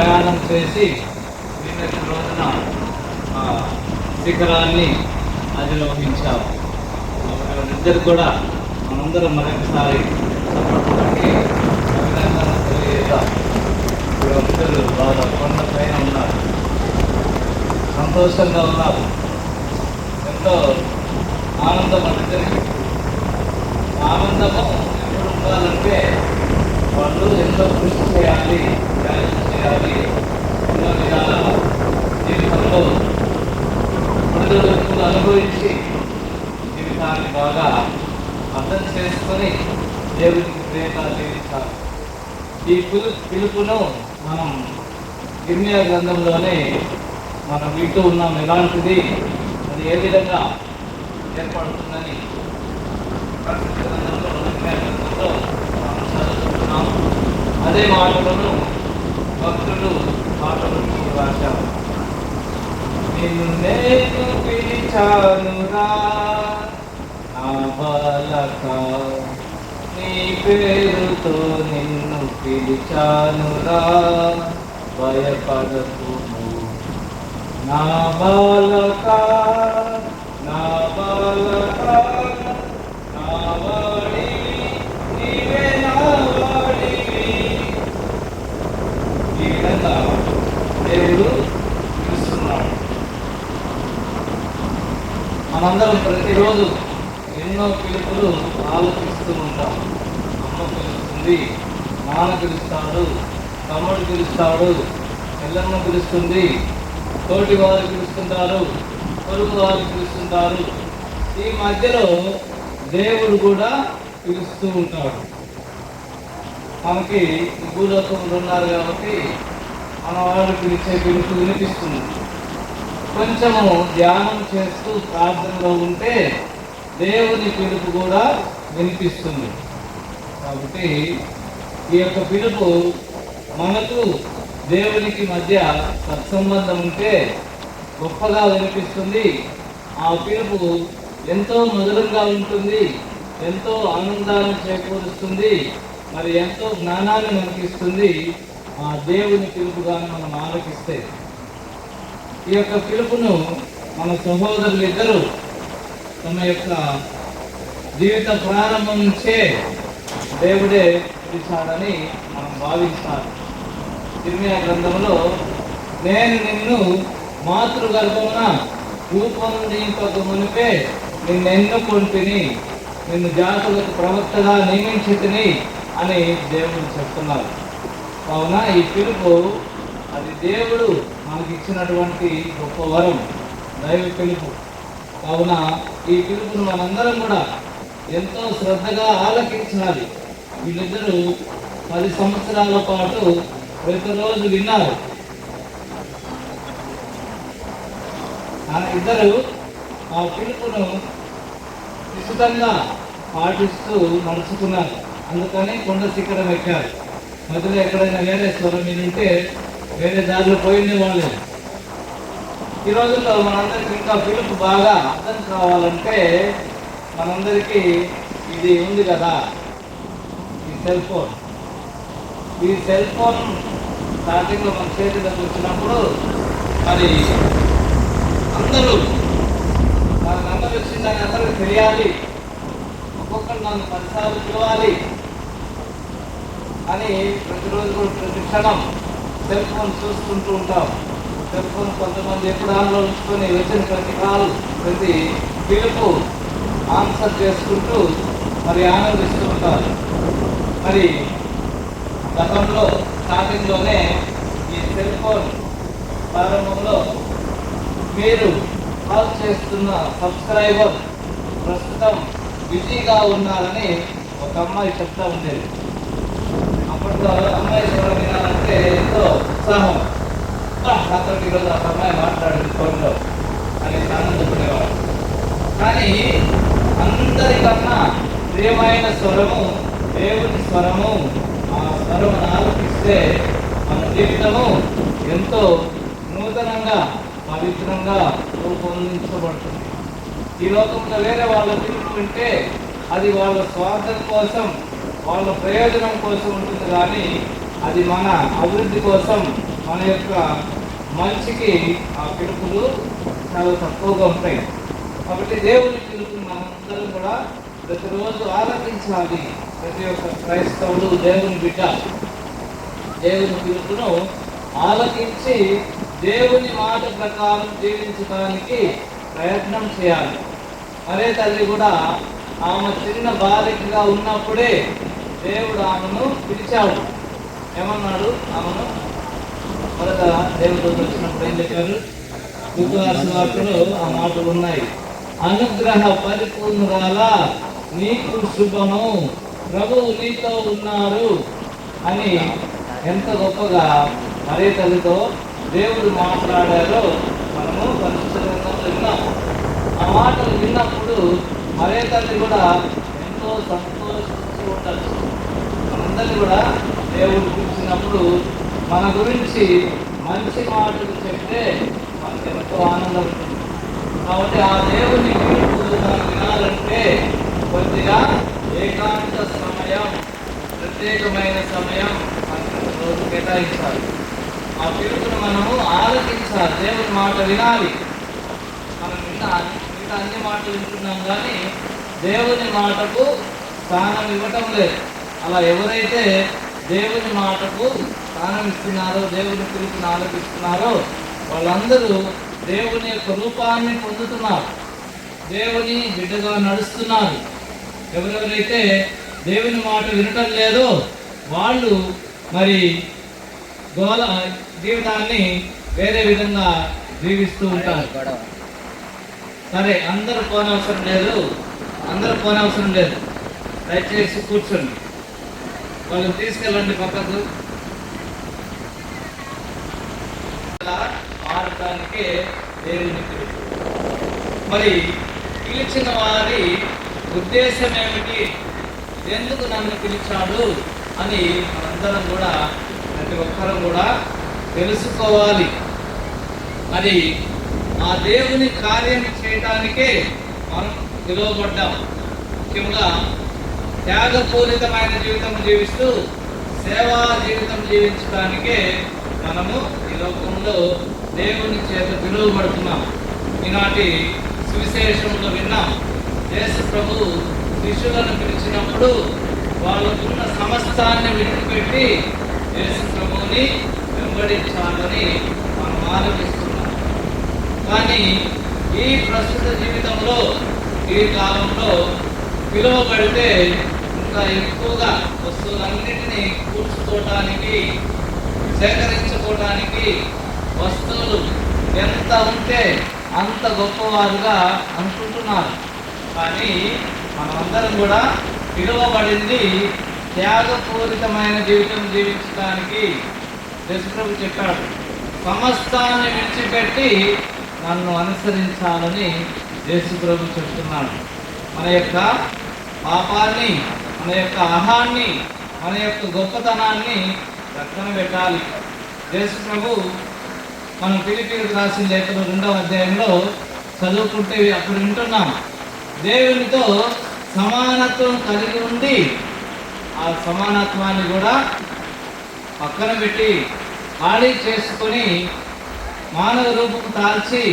ప్రయాణం చేసి నిన్నటి రోజున శిఖరాన్ని అధిరోహించాము. వాళ్ళిద్దరు కూడా మనందరం మరొకసారి అభినందన తెలియజేద్దాం. ఇద్దరు బాగా కొండ పైన ఉన్నారు, సంతోషంగా ఉన్నారు, ఎంతో ఆనందం అందరికీ. ఆనందము ఎప్పుడు ఉండాలంటే వాళ్ళు ఎంతో కృషి చేయాలి, త్యాగం చేయాలి, ఎన్నో విధాల జీవితంలో ప్రజలు అనుభవించి జీవితాన్ని బాగా అర్థం చేసుకొని దేవుడికి ప్రేమ జీవించాలి. ఈ పిలుపును మనం గిర్మియా గ్రంథంలోనే మనం వింటూ ఉన్నాం. ఎలాంటిది, అది ఏ విధంగా ఏర్పడుతుందని గ్రంథంలో మనం చదువుతున్నాం. అదే మాటలను భక్తులు పాటలు రాశారు. నిన్ను నేను పిలిచానురా నా బాలక, నీ పేరుతో నిన్ను పిలిచానురా, భయపడకుము నా బాలక, నా బాలక, నా వాడివి నీవే, నా వాడివి. ఈ విధంగా దేవుడు పిలుస్తున్నాడు. మనందరం ప్రతిరోజు ఎన్నో పిలుపులు ఆలోచిస్తూ ఉంటాం. అమ్మ పిలుస్తుంది, నాన్న పిలుస్తాడు, తమ్ముడు పిలుస్తాడు, చెల్లెమ్మ పిలుస్తుంది, తోటి వారు పిలుస్తుంటారు, పొరుగు వారు పిలుస్తుంటారు. ఈ మధ్యలో దేవుడు కూడా పిలుస్తూ ఉంటాడు. మనకి భూలోకంలో ఉన్నారు కాబట్టి మన వాళ్ళు పిలిచే పిలుపు వినిపిస్తుంది. కొంచెము ధ్యానం చేస్తూ ప్రార్థనలో ఉంటే దేవుని పిలుపు కూడా వినిపిస్తుంది. కాబట్టి ఈ యొక్క పిలుపు మనకు దేవునికి మధ్య సత్సంబంధం ఉంటే గొప్పగా వినిపిస్తుంది. ఆ పిలుపు ఎంతో మధురంగా ఉంటుంది, ఎంతో ఆనందాన్ని చేకూరుస్తుంది, మరి ఎంతో జ్ఞానాన్ని మనకిస్తుంది. ఆ దేవుని పిలుపుగాను మనం ఆలోచిస్తే ఈ యొక్క పిలుపును మన సహోదరులు ఇద్దరు తమ యొక్క జీవిత ప్రారంభం నుంచే దేవుడే పిలిచాడని మనం భావించాలి. యిర్మీయా గ్రంథంలో నేను నిన్ను మాతృగర్భమున రూపొందింపక మునిపే నిన్నెన్నుకొంటిని, నిన్ను జాతులకు ప్రవక్తగా నియమించితిని అని దేవుడు చెప్తున్నారు. కావున ఈ పిలుపు అది దేవుడు మనకి ఇచ్చినటువంటి గొప్ప వరం, దైవ పిలుపు. కావున ఈ పిలుపును మనందరం కూడా ఎంతో శ్రద్ధగా ఆలకించాలి. వీళ్ళిద్దరూ 10 సంవత్సరాల పాటు ప్రతిరోజు విన్నారు. ఇద్దరు ఆ పిలుపును నిశ్చితంగా పాటిస్తూ నడుచుకున్నారు. అందుకని కొండ శిఖరం ఎక్కారు. మధ్యలో ఎక్కడైనా వేరే స్వరం వింటే వేరే దారిలో పోయింది వాళ్ళు. ఈ రోజుల్లో మనందరికీ ఇంకా పిలుపు బాగా అర్థం కావాలంటే మనందరికీ ఇది ఉంది కదా, ఈ సెల్ ఫోన్. ఈ సెల్ ఫోన్ స్టార్టింగ్లో మన చేతిలోకి వచ్చినప్పుడు మరి అందరూ మన నెంబర్ వచ్చిందని అందరికీ తెలియాలి, ఒక్కొక్కరు నన్ను 10 సార్లు పిలవాలి అని ప్రతిరోజు కూడా ప్రతి క్షణం సెల్ ఫోన్ చూసుకుంటూ ఉంటాం. సెల్ ఫోన్ కొంతమంది ఎప్పుడు ఆన్లో ఉంచుకొని వచ్చిన ప్రతి కాల్, ప్రతి పిలుపు ఆన్సర్ చేసుకుంటూ మరి ఆనందిస్తూ ఉంటారు. మరి గతంలో స్టార్టింగ్లోనే ఈ సెల్ ఫోన్ ప్రారంభంలో మీరు కాల్ చేస్తున్న సబ్స్క్రైబర్ ప్రస్తుతం బిజీగా ఉన్నారని ఒక అమ్మాయి చెప్తా ఉండేది. అప్పట్లో అమ్మాయి స్వరం వినాలంటే ఎంతో ఉత్సాహం. నాతో ఈరోజు ఆ అమ్మాయి మాట్లాడేది ఫోన్లో అని ఆనందపడేవాడు. కానీ అందరికన్నా ప్రియమైన స్వరము దేవుని స్వరము. ఆ స్వరం ఆలోచిస్తే మన జీవితము ఎంతో నూతనంగా పవిత్రంగా రూపొందించబడుతుంది. ఈ లోకంలో వేరే వాళ్ళ పిలుపు వింటే అది వాళ్ళ స్వార్థం కోసం, వాళ్ళ ప్రయోజనం కోసం ఉంటుంది. కానీ అది మన అభివృద్ధి కోసం, మన యొక్క మంచికి ఆ పిలుపులు చాలా తక్కువగా ఉంటాయి. కాబట్టి దేవుని పిలుపుని మనందరం కూడా ప్రతిరోజు ఆలకించాలి. ప్రతి ఒక్క క్రైస్తవుడు దేవుని బిడ్డ దేవుని పిలుపును ఆలకించి దేవుని మాట ప్రకారం జీవించడానికి ప్రయత్నం చేయాలి. మరే తల్లి కూడా ఆమె చిన్న బాలికగా ఉన్నప్పుడే దేవుడు ఆమెను పిలిచాడు. ఏమన్నాడు? ఆమెను మొదట దేవుడు వచ్చినప్పుడు ఏం చెప్పారు? వార్తలో ఆ మాటలు ఉన్నాయి. అనుగ్రహ పరిపూర్ణురాల నీకు శుభము, ప్రభువు నీతో ఉన్నారు అని ఎంత గొప్పగా మరే తల్లితో దేవుడు మాట్లాడారో మనము పరిశుద్ధంగా విన్నాం. ఆ మాటలు విన్నప్పుడు మరే తల్లి కూడా ఎంతో సంతోషిస్తూ ఉంటారు. మనందరినీ కూడా దేవుడు పిలిచినప్పుడు మన గురించి మంచి మాటలు చెప్తే మనకు ఎంతో ఆనందం ఉంటుంది. కాబట్టి ఆ దేవుని పిలుపులు మనం వినాలంటే కొద్దిగా ఏకాంత సమయం, ప్రత్యేకమైన సమయం మనకు రోజు కేటాయించాలి. ఆ పిలుపును మనము ఆలోచించాలి. దేవుని మాట వినాలి. మనం మిగతా అన్ని మాటలు వింటున్నాం కానీ దేవుని మాటకు స్థానం ఇవ్వటం లేదు. అలా ఎవరైతే దేవుని మాటకు స్థానం ఇస్తున్నారో, దేవుని పిలుపుని ఆలోచిస్తున్నారో వాళ్ళందరూ దేవుని యొక్క రూపాన్ని పొందుతున్నారు, దేవుని బిడ్డగా నడుస్తున్నారు. ఎవరెవరైతే దేవుని మాట వినటం లేదో వాళ్ళు మరి జీవితాన్ని వేరే విధంగా జీవిస్తూ ఉంటారు. సరే, అందరూ పోనవసరం లేదు, దయచేసి కూర్చోండి. వాళ్ళని తీసుకెళ్ళండి పక్కకు. మారటానికే దేవుని పిలుపు. మరి పిలిచిన వారి ఉద్దేశం ఏమిటి? ఎందుకు నన్ను పిలిచాడు అని మనందరం కూడా, ప్రతి ఒక్కరం కూడా తెలుసుకోవాలి. మరి ఆ దేవుని కార్యం చేయటానికే మనం పిలువబడ్డాం. ముఖ్యంగా త్యాగపూరితమైన జీవితం జీవిస్తూ సేవా జీవితం జీవించడానికే మనము ఈ లోకంలో దేవుని చేత పిలువబడుతున్నాం. ఈనాటి సువిశేషంలో విన్నాం, యేసు ప్రభు శిష్యులను పిలిచినప్పుడు వాళ్ళకున్న సమస్తాన్ని విడిచిపెట్టి యేసు ప్రభువుని వెంబడించాలని మనం ఆలోచిస్తున్నాం. కానీ ఈ ప్రస్తుత జీవితంలో, ఈ కాలంలో పిలువబడితే ఇంకా ఎక్కువగా వస్తువులన్నిటినీ కూర్చుకోవటానికి, సేకరించుకోవటానికి వస్తువులు ఎంత ఉంటే అంత గొప్పవారుగా అనుకుంటున్నారు. కానీ మనమందరం కూడా పిలువబడింది త్యాగపూరితమైన జీవితం జీవించడానికి. యేసుప్రభు చెప్పాడు, సమస్తాన్ని విడిచిపెట్టి నన్ను అనుసరించాలని యేసుప్రభు చెప్తున్నాడు. మన యొక్క పాపాన్ని, మన యొక్క అహాన్ని, మన యొక్క గొప్పతనాన్ని పక్కన పెట్టాలి. యేసుప్రభు మనం ఫిలిప్పీయులకు రాసిన లేఖలో 2వ అధ్యాయంలో చదువుకుంటే అప్పుడు వింటున్నాం, దేవునితో సమానత్వం కలిగి ఉండి ఆ సమానత్వాన్ని కూడా పక్కన పెట్టి ఖాళీ చేసుకొని మానవ రూపం తాల్చి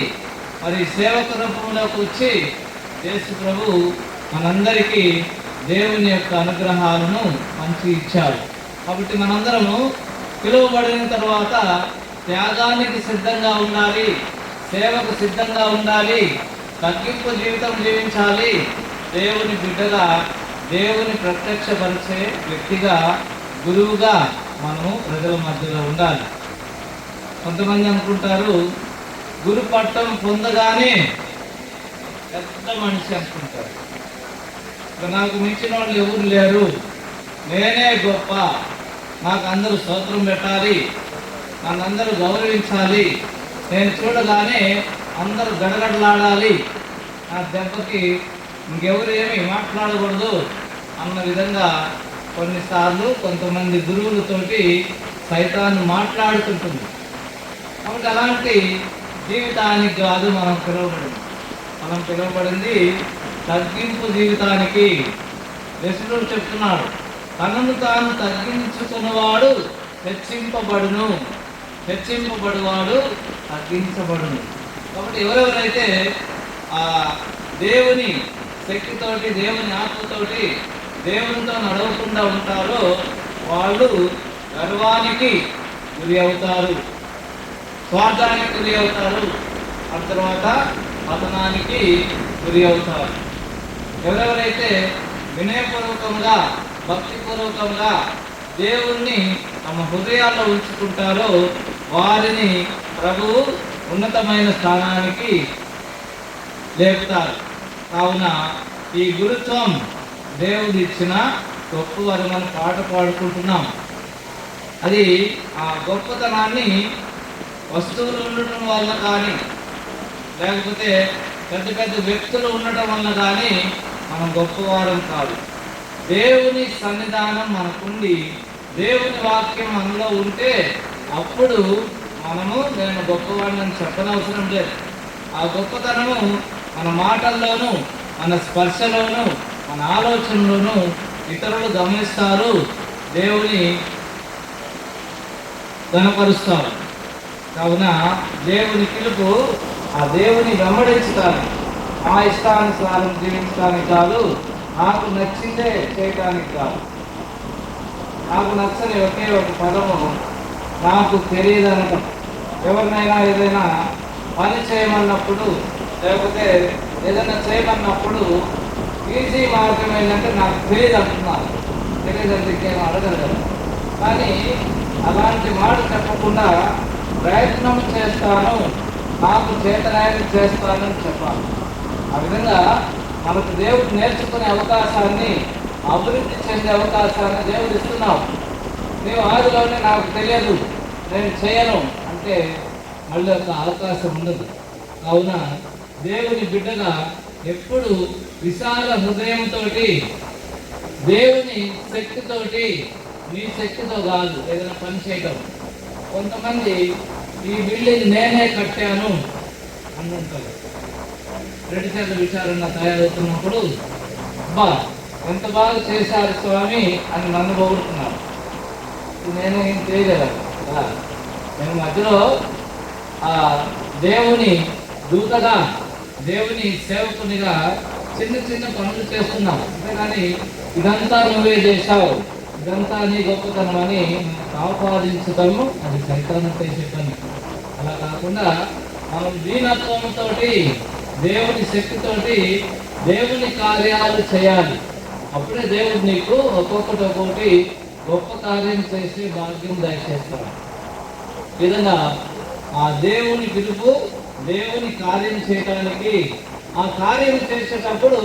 మరి సేవక రూపంలోకి వచ్చి యేసు ప్రభు మనందరికీ దేవుని యొక్క అనుగ్రహాలను పంచి ఇచ్చారు. కాబట్టి మనందరము పిలువబడిన తర్వాత త్యాగానికి సిద్ధంగా ఉండాలి, సేవకు సిద్ధంగా ఉండాలి, తగ్గింపు జీవితం జీవించాలి. దేవుని బిడ్డగా, దేవుని ప్రత్యక్షపరిచే వ్యక్తిగా, గురువుగా మనము ప్రజల మధ్యలో ఉండాలి. కొంతమంది అనుకుంటారు గురు పట్టం పొందగానే పెద్ద మనిషి అనుకుంటారు. నాకు మించిన వాళ్ళు ఎవరు లేరు, నేనే గొప్ప, నాకు అందరూ స్తోత్రం పెట్టాలి, నన్ను అందరూ గౌరవించాలి, నేను చూడగానే అందరూ గడగడలాడాలి, నా దెబ్బకి ఇంకెవరు ఏమి మాట్లాడకూడదు అన్న విధంగా కొన్నిసార్లు కొంతమంది గురువులతోటి సైతాన్ని మాట్లాడుతుంటుంది. కాబట్టి అలాంటి జీవితానికి కాదు మనం పిలువబడింది. మనం పిలువబడింది తగ్గింపు జీవితానికి. యేసుడు చెప్తున్నాడు, తనను తాను తగ్గించుకున్నవాడు హెచ్చింపబడును, హెచ్చింపబడువాడు తగ్గించబడును. కాబట్టి ఎవరెవరైతే ఆ దేవుని శక్తితోటి, దేవుని ఆత్మతోటి దేవునితో నడవకుండా ఉంటారో వాళ్ళు గర్వానికి గురి అవుతారు, స్వార్థానికి గురి అవుతారు, ఆ తర్వాత పతనానికి గురి అవుతారు. ఎవరెవరైతే వినయపూర్వకంగా, భక్తిపూర్వకంగా దేవుణ్ణి తమ హృదయాల్లో ఉంచుకుంటారో వారిని ప్రభువు ఉన్నతమైన స్థానానికి లేపుతారు. కావున ఈ గురుత్వం దేవుడు ఇచ్చిన గొప్ప వరమని పాట పాడుకుంటున్నాం. అది ఆ గొప్పతనాన్ని వస్తువులు ఉండటం వల్ల కానీ, లేకపోతే పెద్ద పెద్ద వ్యక్తులు ఉండటం వల్ల కానీ మనం గొప్పవారం కాదు. దేవుని సన్నిధానం మనకుండి దేవుని వాక్యం మనలో ఉంటే అప్పుడు నేను గొప్పవాడిని చెప్పనవసరం లేదు. ఆ గొప్పతనము మన మాటల్లోనూ, మన స్పర్శలోనూ, మన ఆలోచనలోనూ ఇతరులు గమనిస్తారు, దేవుని గణపరుస్తారు. కావున దేవుని పిలుపు ఆ దేవుని వెంబడించడానికి, ఆ ఇష్టానుసారం జీవించడానికి కాదు, నాకు నచ్చిందే చేయటానికి కాదు. నాకు నచ్చని ఒకే ఒక పదము నాకు తెలియదనటం. ఎవరినైనా ఏదైనా పని చేయమన్నప్పుడు, లేకపోతే ఏదైనా చేయమన్నప్పుడు ఈజీ మార్గం ఏంటంటే నాకు తెలియదు అంటున్నారు. తెలియదంటే ఇంకేమో అడగదు కదా. కానీ అలాంటి మాట చెప్పకుండా ప్రయత్నం చేస్తాను, నాకు చేతనాయని చేస్తానని చెప్పాలి. ఆ విధంగా మనకు దేవుడు నేర్చుకునే అవకాశాన్ని, అభివృద్ధి చెందే అవకాశాన్ని దేవుడు ఇస్తున్నావు. నీవు ఆదిలోనే నాకు తెలియదు, నేను చేయను అంటే మళ్ళీ ఒక అవకాశం ఉండదు. కావున దేవుని బిడ్డగా ఎప్పుడు విశాల హృదయంతో, దేవుని శక్తితోటి, నీ శక్తితో కాదు ఏదైనా పని చేయటం. కొంతమంది ఈ బిల్డింగ్ నేనే కట్టాను అనుకుంటారు. రెడ్డి చేత విచారణ తయారవుతున్నప్పుడు ఎంత బాగా చేశారు స్వామి అని నన్ను పొగుడుతున్నారు. నేను ఏం చేయలేదు. నేను మధ్యలో దేవుని దూతగా, దేవుని సేవకునిగా చిన్న చిన్న పనులు చేస్తున్నాం. అంతేగాని ఇదంతా నువ్వే చేశావు, ఇదంతా నీ గొప్పతనం అని ఆపాదించటము అది సైతానం చేసే పని. అలా కాకుండా మనం దీనత్వంతో, దేవుని శక్తితోటి దేవుని కార్యాలు చేయాలి. అప్పుడే దేవుడు నీకు ఒక్కొక్కటి గొప్ప కార్యం చేసే భాగ్యం దయచేస్తాడు. ఈ విధంగా ఆ దేవుని పిలుపు, దేవుని కార్యం చేయడానికి, ఆ కార్యం చేసేటప్పుడు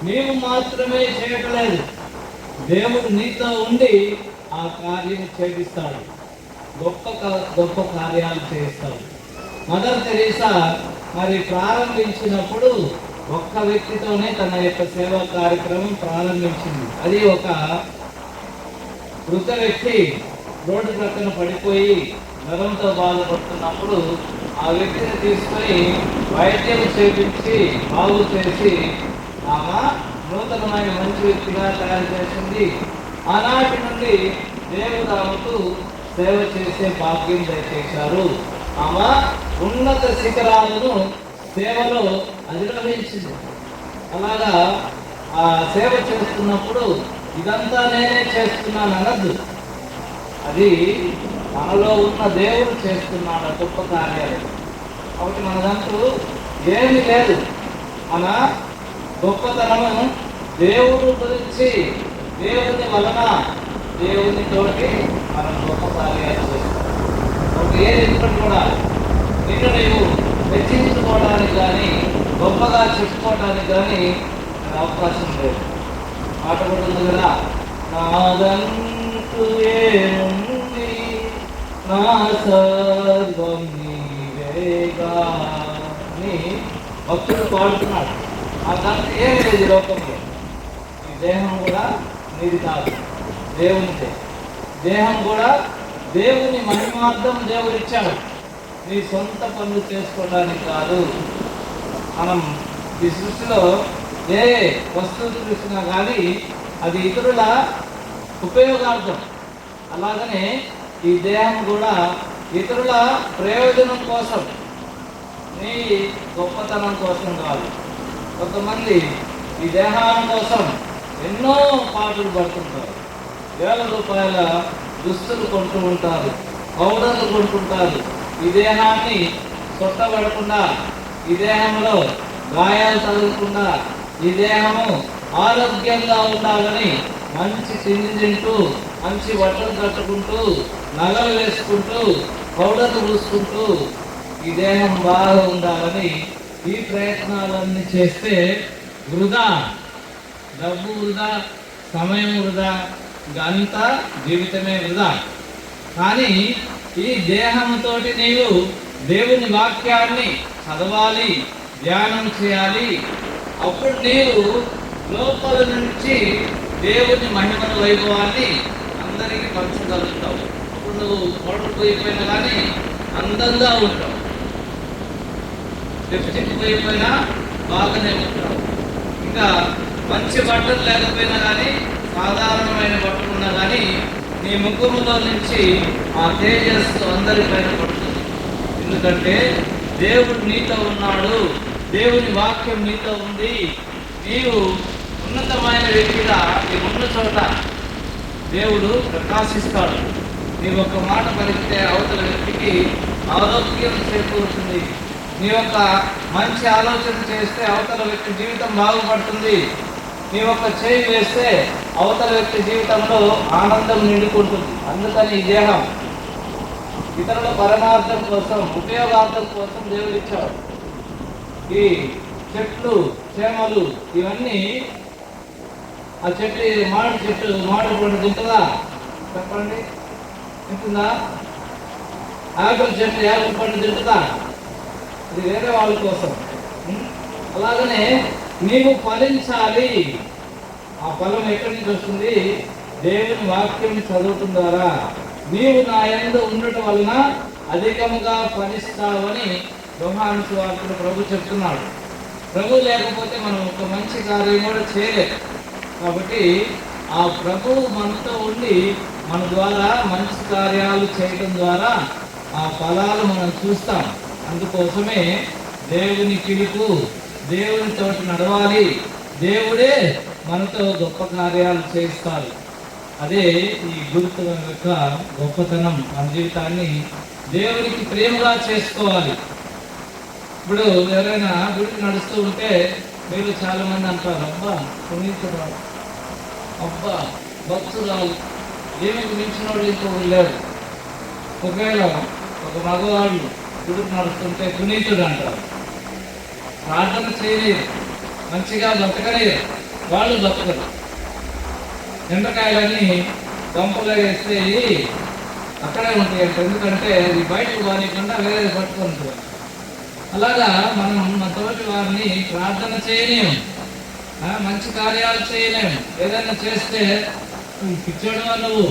నీవు మాత్రమే చేయట్లేదు, దేవుడు నీతో ఉండి ఆ కార్యం చేపిస్తాడు, గొప్ప కార్యాలు చేస్తాడు. మదర్ తెరీసా మరి ప్రారంభించినప్పుడు ఒక్క వ్యక్తితోనే తన యొక్క సేవా కార్యక్రమం ప్రారంభించింది. అది ఒక వృద్ధ వ్యక్తి రోడ్డు ప్రక్కన పడిపోయి జ్వరంతో బాధపడుతున్నప్పుడు ఆ వ్యక్తిని తీసుకొని వైద్యం చేపించి బాగు చేసి ఆమె నూతనమైన మంచి వ్యక్తిగా తయారు చేసింది. ఆనాటి నుండి దేవుడు ఆమెకు సేవ చేసే భాగ్యం దయచేశారు. ఆమె ఉన్నత శిఖరాలను సేవలో అధిరోహించింది. అలాగా ఆ సేవ చేస్తున్నప్పుడు ఇదంతా నేనే చేస్తున్నాను అనద్దు. అది మనలో ఉన్న దేవుడు చేస్తున్నాడు గొప్ప కార్యాలు. కాబట్టి మనదంటూ ఏమీ లేదు. మన గొప్పతనము దేవుడు గురించి, దేవుని వలన, దేవునితోటి మనం గొప్ప కార్యాలు చేస్తాం. కాబట్టి ఏది ఇప్పటి కూడా నిన్ను నీవు హెచ్చించుకోవడానికి కానీ, గొప్పగా చెప్పుకోవడానికి కానీ అవకాశం లేదు. పాట పడుతుంది కదా, నాదంటూ ఏముంది, నా సర్వం నీవేగా అని భక్తుడు పాడుతున్నాడు. ఆ దాంట్లో ఏమి లేదు ఈ లోకంలో. ఈ దేహం కూడా నీది కాదు, దేవునిదే. దేహం కూడా దేవుని మహిమార్థం దేవుడు ఇచ్చాడు, నీ సొంత పనులు చేసుకోవడానికి కాదు. మనం ఈ సృష్టిలో ఏ వస్తువులు చూసినా కానీ అది ఇతరుల ఉపయోగార్థం. అలాగనే ఈ దేహం కూడా ఇతరుల ప్రయోజనం కోసం, నీ గొప్పతనం కోసం కాదు. కొంతమంది ఈ దేహాల కోసం ఎన్నో పాటలు పడుతుంటారు, వేల రూపాయల దుస్తులు కొంటూ ఉంటారు, పౌడర్లు కొంటుంటారు. ఈ దేహాన్ని సొట్టబడకుండా, ఈ దేహంలో గాయాలు తగలకుండా, ఈ దేహము ఆరోగ్యంగా ఉండాలని మంచి తిండి తింటూ, మంచి బట్టలు కట్టుకుంటూ, నగలు వేసుకుంటూ, పౌడర్లు పూసుకుంటూ ఈ దేహం బాగా ఉండాలని ఈ ప్రయత్నాలన్నీ చేస్తే వృధా. డబ్బు వృధా, సమయం వృధా, ఇదంతా జీవితమే వృధా. కానీ ఈ దేహంతో నీవు దేవుని వాక్యాన్ని చదవాలి, ధ్యానం చేయాలి. అప్పుడు నీవు లోపల నుంచి దేవుని మహిమల వైభవాన్ని అందరికీ పంచగలుగుతావు. అప్పుడు నువ్వు పొడకపోయిపోయినా కానీ అందంగా ఉంటావు, చెప్పుపోయిపోయినా బాగానే ఉంటావు. ఇంకా మంచి బట్టలు లేకపోయినా కానీ, సాధారణమైన బట్టలు ఉన్నా కానీ నీ ముఖములో నుంచి ఆ తేజస్సు అందరిపైన పడుతుంది. ఎందుకంటే దేవుడు నీతో ఉన్నాడు, దేవుని వాక్యం నీతో ఉంది. నీవు ఉన్నతమైన వ్యక్తిగా నీ ఉన్న చోట దేవుడు ప్రకాశిస్తాడు. నీవు ఒక మాట పలికితే అవతల వ్యక్తికి ఆరోగ్యం చేకూరుతుంది. నీ యొక్క మంచి ఆలోచన చేస్తే అవతల వ్యక్తి జీవితం బాగుపడుతుంది. నీ యొక్క చేయి వేస్తే అవతల వ్యక్తి జీవితంలో ఆనందం నిండుకుంటుంది. అందుకని ఈ దేహం ఇతరుల పరమార్థం కోసం, ఉపయోగార్థం కోసం దేవుడు ఇచ్చాడు. ఈ చెట్లు, చేమలు ఇవన్నీ, ఆ చెట్టు మామిడి చెట్టు మామిడి పండు తింటుందా? చెప్పండి, తింటుందా? ఆపిల్ చెట్టు యాపిల్ పండు తింటుందా? అది వేరే వాళ్ళ కోసం. అలాగనే నీవు ఫలించాలి. ఆ ఫలం ఎక్కడి నుంచి వస్తుంది? దేవుని వాక్యం చదవటం ద్వారా. నీవు నా యందు ఉండటం వలన అధికముగా ఫలిస్తావని యోహాను సువార్తలో ప్రభు చెప్తున్నాడు. ప్రభు లేకపోతే మనం ఒక మంచి కార్యం కూడా చేయలేదు. కాబట్టి ఆ ప్రభువు మనతో ఉండి మన ద్వారా మంచి కార్యాలు చేయడం ద్వారా ఆ ఫలాలు మనం చూస్తాం. అందుకోసమే దేవుని పిలుపు, దేవునితోటి నడవాలి. దేవుడే మనతో గొప్ప కార్యాలు చేయిస్తారు. అదే ఈ గురుత్వ యొక్క గొప్పతనం. మన జీవితాన్ని దేవునికి ప్రేమగా చేసుకోవాలి. ఇప్పుడు ఎవరైనా గుడికి నడుస్తూ ఉంటే మీరు చాలా మంది అంటారు, అబ్బా పునీతురాలు, అబ్బా భక్తురాలు, ఏమికి మించిన వాళ్ళు ఇంకొకరు లేరు. ఒకవేళ ఒక మగవాళ్ళు గుడికి నడుస్తుంటే పునీతుడు అంటారు. ప్రార్థన చేయలేరు, మంచిగా బతకలేరు, వాళ్ళు బతకరు. ఎండకాయలన్నీ గంపలో వేస్తే అక్కడే ఉంటాయి అంటే, ఎందుకంటే ఇది బయటకు బాగాలేకుండా వేరేది పట్టుకుంటుంది. అలాగా మనం మన తోటి వారిని ప్రార్థన చేయలేము, మంచి కార్యాలు చేయలేము. ఏదైనా చేస్తే పిచ్చోడు నువ్వు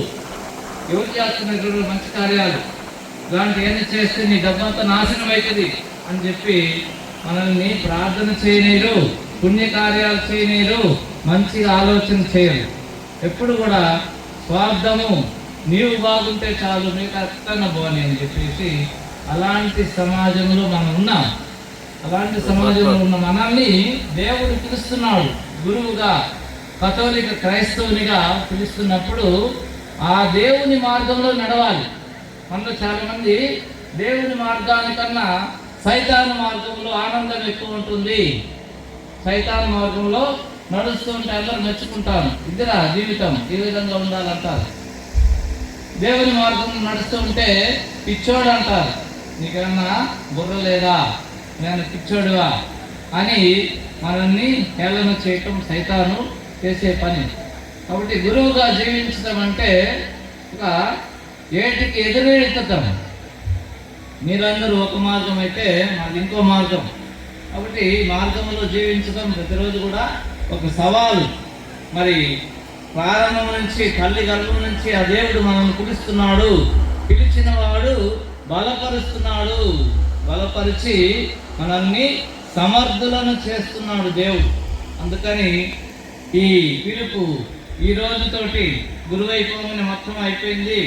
ఎవరు చేస్తున్నారు మంచి కార్యాలు, ఇలాంటి ఏమైనా చేస్తే నీ డబ్బంతా నాశనం అవుతుంది అని చెప్పి మనల్ని ప్రార్థన చేయనీరు, పుణ్యకార్యాలు చేయనీరు, మంచిగా ఆలోచన చేయరు. ఎప్పుడు కూడా స్వార్థము, నీవు బాగుంటే చాలు, మీకు అత్తన్న పోని అని చెప్పేసి అలాంటి సమాజంలో మనం ఉన్నాం. అలాంటి సమాజంలో ఉన్న మనల్ని దేవుడు పిలుస్తున్నాడు. గురువుగా, కథోలిక క్రైస్తవునిగా పిలుస్తున్నప్పుడు ఆ దేవుని మార్గంలో నడవాలి. మనలో చాలా మంది దేవుని మార్గానికన్నా సైతాను మార్గంలో ఆనందం ఎక్కువ ఉంటుంది. సైతాను మార్గంలో నడుస్తూ ఉంటే అందరూ మెచ్చుకుంటాను, ఇద్దరా జీవితం ఈ విధంగా ఉండాలంటారు. దేవుని మార్గంలో నడుస్తూ ఉంటే పిచ్చోడు అంటారు, నీకేమన్నా బుర్ర లేదా, నేను పిచ్చోడువా అని మనల్ని హేళన చేయటం సైతాను చేసే పని. కాబట్టి గురువుగా జీవించడం అంటే ఒక ఏటికి ఎదురెడతాం. మీరందరూ ఒక మార్గం అయితే మాది ఇంకో మార్గం. కాబట్టి మార్గంలో జీవించడం ప్రతిరోజు కూడా ఒక సవాలు. మరి ప్రారంభం నుంచి, తల్లి గర్భం నుంచి ఆ దేవుడు మనల్ని పిలుస్తున్నాడు. పిలిచిన వాడు బలపరుస్తున్నాడు, బలపరిచి మనల్ని సమర్థులను చేస్తున్నాడు దేవుడు. అందుకని ఈ పిలుపు ఈ రోజుతోటి గురువు అయిపోగానే మొత్తం అయిపోయింది,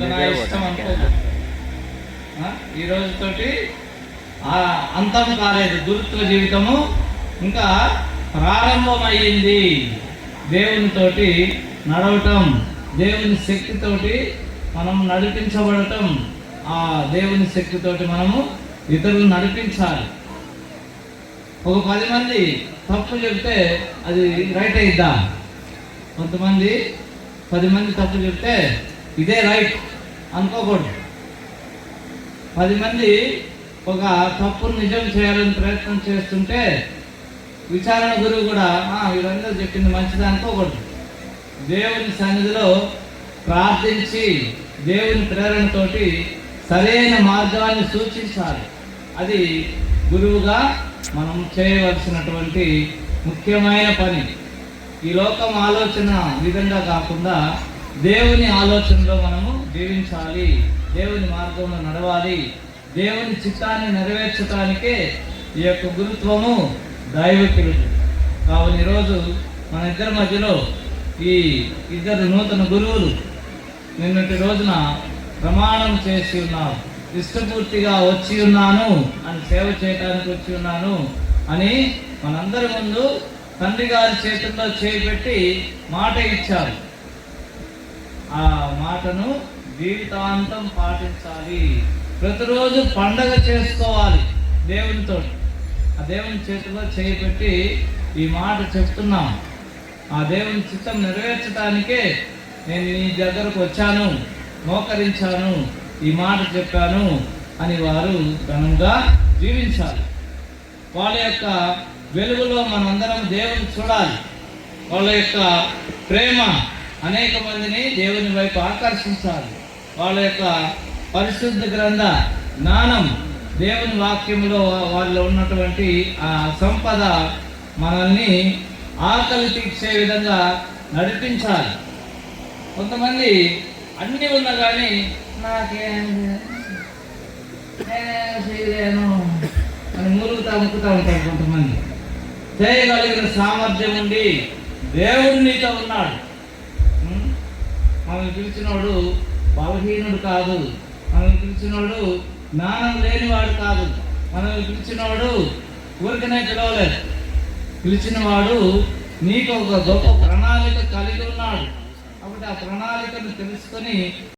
నా ఇష్టం అనుకోదు. ఈ రోజుతోటి అంతం కాలేదు. గురుత్వ జీవితము ఇంకా ప్రారంభమయ్యింది. దేవునితోటి నడవటం, దేవుని శక్తితోటి మనం నడిపించబడటం, ఆ దేవుని శక్తితోటి మనము ఇతరులు నడిపించాలి. ఒక 10 మంది తప్పు చెప్తే అది రైట్ అయిద్దా? కొంతమంది 10 మంది తప్పు చెప్తే ఇదే రైట్ అనుకోకూడదు. 10 మంది ఒక తప్పును నిజం చేయాలని ప్రయత్నం చేస్తుంటే విచారణ గురువు కూడా వీళ్ళందరూ చెప్పింది మంచిది అనుకోకూడదు. దేవుని సన్నిధిలో ప్రార్థించి దేవుని ప్రేరణతోటి సరైన మార్గాన్ని సూచించాలి. అది గురువుగా మనం చేయవలసినటువంటి ముఖ్యమైన పని. ఈ లోకం ఆలోచన విధంగా కాకుండా దేవుని ఆలోచనలో మనము జీవించాలి, దేవుని మార్గంలో నడవాలి. దేవుని చిత్తాన్ని నెరవేర్చడానికే ఈ యొక్క గురుత్వము దైవకులు. కావున ఈరోజు మన ఇద్దరి మధ్యలో ఈ ఇద్దరు నూతన గురువులు నిన్నటి రోజున ప్రమాణం చేసి ఉన్నారు. ఇష్టపూర్తిగా వచ్చి ఉన్నాను అని, సేవ చేయడానికి వచ్చి ఉన్నాను అని మనందరి ముందు తండ్రి గారి చేతుల్లో చేపెట్టి మాట ఇచ్చారు. ఆ మాటను జీవితాంతం పాటించాలి. ప్రతిరోజు పండగ చేసుకోవాలి దేవునితో. ఆ దేవుని చేతిలో చేపెట్టి ఈ మాట చెప్తున్నాం. ఆ దేవుని చిత్తం నెరవేర్చడానికే నేను నీ దగ్గరకు వచ్చాను, మోకరించాను, ఈ మాట చెప్పాను అని వారు ఘనంగా జీవించాలి. వాళ్ళ యొక్క వెలుగులో మనందరం దేవుని చూడాలి. వాళ్ళ యొక్క ప్రేమ అనేక మందిని దేవుని వైపు ఆకర్షించాలి. వాళ్ళ యొక్క పరిశుద్ధ గ్రంథ జ్ఞానం, దేవుని వాక్యంలో వాళ్ళలో ఉన్నటువంటి ఆ సంపద మనల్ని ఆకలి తీర్చే విధంగా నడిపించాలి. కొంతమంది అన్నీ ఉన్నా కానీ నాకేం చేయలేను అని మురుగుతా ముక్కుతా ఉంటారు. కొంతమంది చేయగలిగిన సామర్థ్యం ఉండి దేవుడు నీతో ఉన్నాడు. మనల్ని పిలిచినోడు బలహీనుడు కాదు, మనల్ని పిలిచినోడు జ్ఞానం లేనివాడు కాదు, మనల్ని పిలిచినవాడు ఊరికనే పిలవలేదు. పిలిచినవాడు నీకు ఒక గొప్ప ప్రణాళిక కలిగి ఉన్నాడు. కాబట్టి ఆ ప్రణాళికను తెలుసుకొని